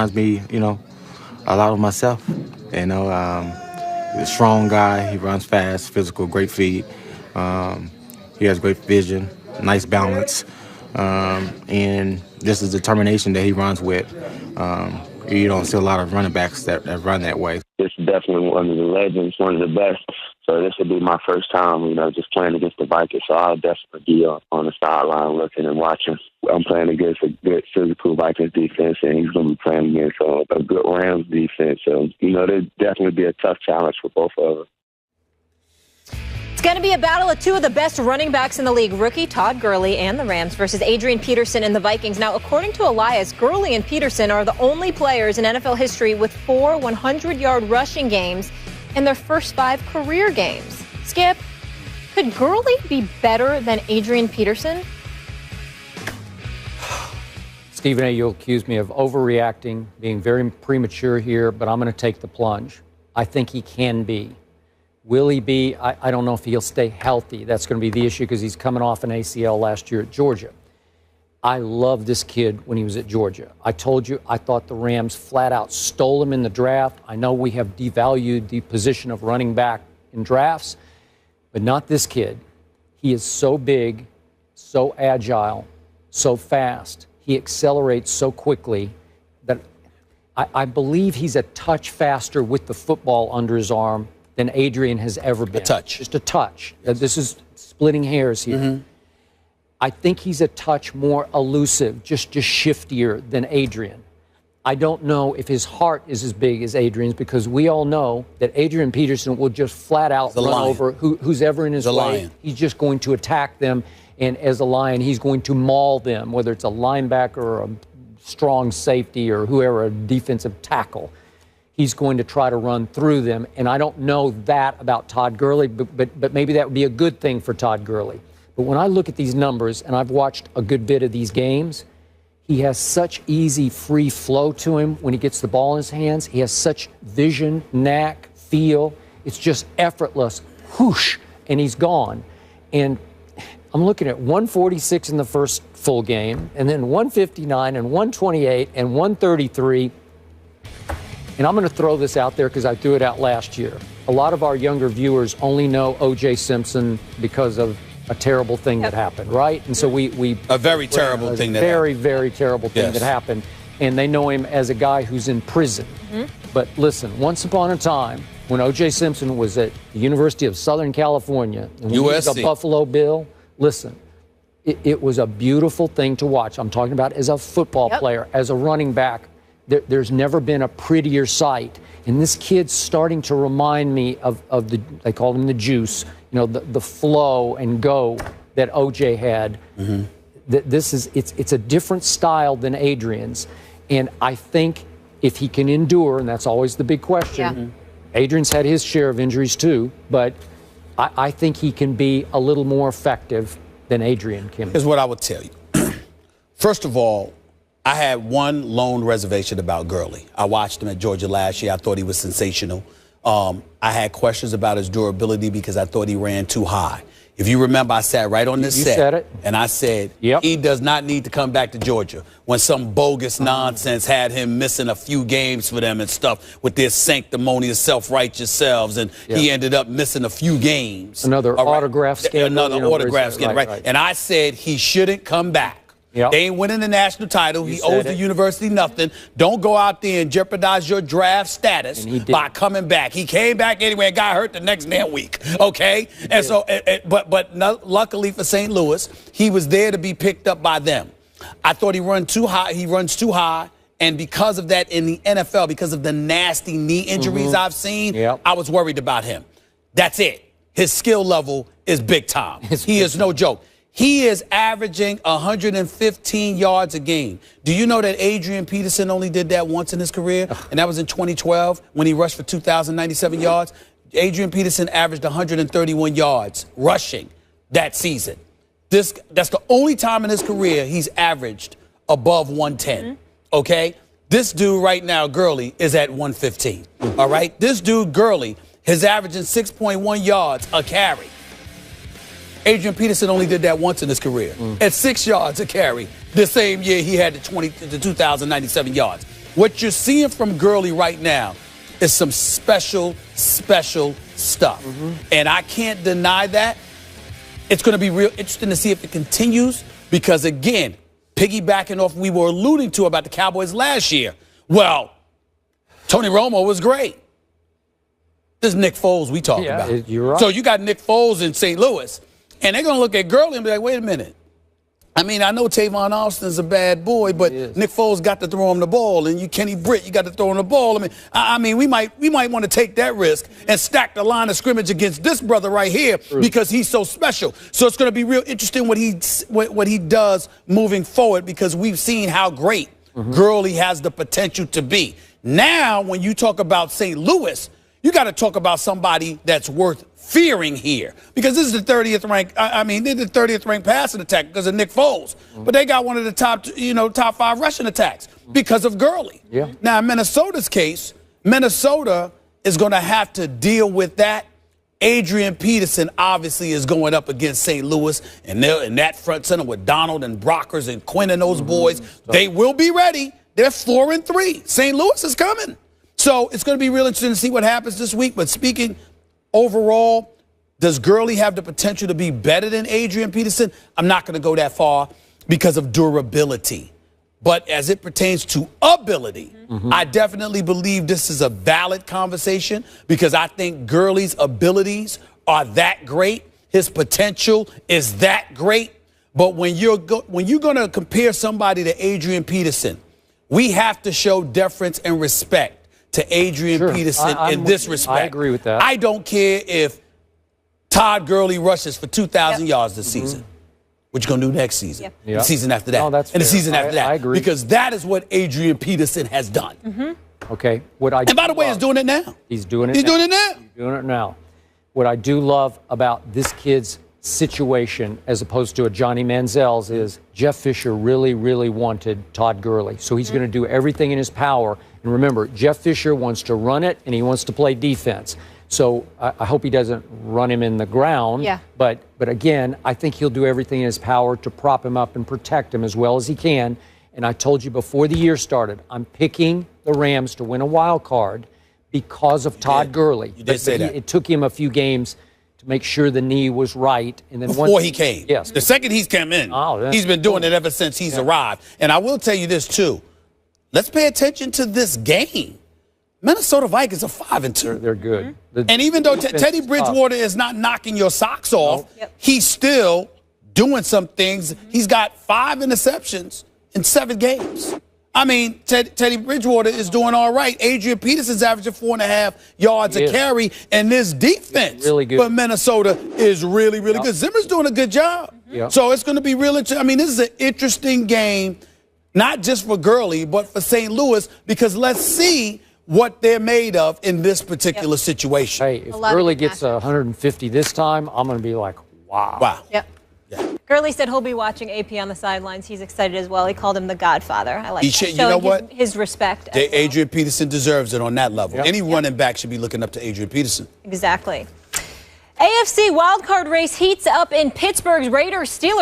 Reminds me, a lot of myself. He's a strong guy. He runs fast, physical, great feet. He has great vision, nice balance, and just his determination that he runs with. You don't see a lot of running backs that run that way. This is definitely one of the legends, one of the best. So this will be my first time, just playing against the Vikings. So I'll definitely be on the sideline looking and watching. I'm playing against a good physical Vikings defense, and he's going to be playing against a good Rams defense. So, there'll definitely be a tough challenge for both of us. It's going to be a battle of two of the best running backs in the league, rookie Todd Gurley and the Rams versus Adrian Peterson and the Vikings. Now, according to Elias, Gurley and Peterson are the only players in NFL history with 4 100-yard rushing games in their first 5 career games. Skip, could Gurley be better than Adrian Peterson? Stephen A., you'll accuse me of overreacting, being very premature here, but I'm going to take the plunge. I think he can be. Will he be? I don't know if he'll stay healthy. That's going to be the issue because he's coming off an ACL last year at Georgia. I love this kid when he was at Georgia. I told you I thought the Rams flat out stole him in the draft. I know we have devalued the position of running back in drafts, but not this kid. He is so big, so agile, so fast. He accelerates so quickly that I believe he's a touch faster with the football under his arm than Adrian has ever been. A touch. Just a touch. Yes. This is splitting hairs here. Mm-hmm. I think he's a touch more elusive, just shiftier than Adrian. I don't know if his heart is as big as Adrian's because we all know that Adrian Peterson will just flat out run over who's ever in his way. He's just going to attack them, and as a lion, he's going to maul them, whether it's a linebacker or a strong safety or whoever, a defensive tackle. He's going to try to run through them, and I don't know that about Todd Gurley, but maybe that would be a good thing for Todd Gurley. But when I look at these numbers, and I've watched a good bit of these games, he has such easy, free flow to him when he gets the ball in his hands. He has such vision, knack, feel. It's just effortless. Whoosh, and he's gone. And I'm looking at 146 in the first full game, and then 159 and 128 and 133. And I'm going to throw this out there because I threw it out last year. A lot of our younger viewers only know O.J. Simpson because of a terrible thing that happened, right? And so we a very terrible thing that very, happened. very terrible thing that happened. And they know him as a guy who's in prison. Mm-hmm. But listen, once upon a time, when O.J. Simpson was at the University of Southern California, and he was a Buffalo Bill, listen, it was a beautiful thing to watch. I'm talking about as a football player, as a running back. There's never been a prettier sight. And this kid's starting to remind me of the, they called him the juice, the flow and go that OJ had. Mm-hmm. It's a different style than Adrian's. And I think if he can endure, and that's always the big question, Adrian's had his share of injuries too, but I think he can be a little more effective than Adrian can. Here's what I would tell you. First of all, I had one lone reservation about Gurley. I watched him at Georgia last year. I thought he was sensational. I had questions about his durability because I thought he ran too high. If you remember, I sat right on this set. Said it. And I said, he does not need to come back to Georgia when some bogus nonsense had him missing a few games for them and stuff with their sanctimonious, self-righteous selves. And he ended up missing a few games. Another autograph scandal. Another autograph scandal, right. And I said he shouldn't come back. Yep. They ain't winning the national title. He owes the university nothing. Don't go out there and jeopardize your draft status by coming back. He came back anyway and got hurt the next damn week. Okay? And so, but luckily for St. Louis, he was there to be picked up by them. I thought he runs too high. And because of that in the NFL, because of the nasty knee injuries I've seen, I was worried about him. That's it. His skill level is big time. He is no joke. He is averaging 115 yards a game. Do you know that Adrian Peterson only did that once in his career? And that was in 2012 when he rushed for 2,097 yards. Adrian Peterson averaged 131 yards rushing that season. That's the only time in his career he's averaged above 110. Okay? This dude right now, Gurley, is at 115. All right? This dude, Gurley, is averaging 6.1 yards a carry. Adrian Peterson only did that once in his career at 6 yards a carry. The same year he had the 2,097 yards. What you're seeing from Gurley right now is some special stuff. And I can't deny that. It's going to be real interesting to see if it continues because, again, piggybacking off we were alluding to about the Cowboys last year. Well, Tony Romo was great. This is Nick Foles we talking about. You're right. So you got Nick Foles in St. Louis, and they're going to look at Gurley and be like, wait a minute. I mean, I know Tavon Austin's a bad boy, but Nick Foles got to throw him the ball, and you Kenny Britt, you got to throw him the ball. I mean, we might want to take that risk and stack the line of scrimmage against this brother right here because he's so special. So it's going to be real interesting what he does moving forward because we've seen how great Gurley has the potential to be. Now, when you talk about St. Louis, you got to talk about somebody that's worth fearing here because this is the 30th ranked. I mean, they're the 30th ranked passing attack because of Nick Foles, but they got one of the top 5 rushing attacks because of Gurley. Now, in Minnesota's case, Minnesota is going to have to deal with that. Adrian Peterson obviously is going up against St. Louis, and they're in that front center with Donald and Brockers and Quinn and those boys. They will be ready. They're 4-3. St. Louis is coming. So it's going to be real interesting to see what happens this week. But speaking overall, does Gurley have the potential to be better than Adrian Peterson? I'm not going to go that far because of durability. But as it pertains to ability, I definitely believe this is a valid conversation because I think Gurley's abilities are that great. His potential is that great. But when you're going to compare somebody to Adrian Peterson, we have to show deference and respect to Adrian Peterson in this respect. I agree with that. I don't care if Todd Gurley rushes for 2,000 yards this season. What you going to do next season? The season after that. And the season after that. I agree. Because that is what Adrian Peterson has done. Okay. And by the way, he's doing it now. He's doing it He's now. doing it now. He's doing it now. What I do love about this kid's situation as opposed to a Johnny Manziel's is Jeff Fisher really, really wanted Todd Gurley. So he's going to do everything in his power. And remember, Jeff Fisher wants to run it and he wants to play defense. So I hope he doesn't run him in the ground. But again, I think he'll do everything in his power to prop him up and protect him as well as he can. And I told you before the year started, I'm picking the Rams to win a wild card because of Todd Gurley. You did say that. It took him a few games to make sure the knee was right. And then Before he came. Yes. The second he's come in, he's been doing it ever since he's arrived. And I will tell you this, too. Let's pay attention to this game. Minnesota Vikings are 5-2. They're good. And even though Teddy Bridgewater is not knocking your socks off, he's still doing some things. He's got 5 interceptions in 7 games. I mean, Teddy Bridgewater is doing all right. Adrian Peterson's averaging 4.5 yards a carry, and this defense for Minnesota is really, really good. Zimmer's doing a good job. So it's going to be real interesting. I mean, this is an interesting game, not just for Gurley, but for St. Louis, because let's see what they're made of in this particular situation. Hey, if Gurley gets 150 this time, I'm going to be like, wow. Wow. Gurley said he'll be watching AP on the sidelines. He's excited as well. He called him the Godfather. I like that. You know what? His respect. Adrian Peterson deserves it on that level. Any running back should be looking up to Adrian Peterson. Exactly. AFC wildcard race heats up in Pittsburgh's Raiders-Steelers.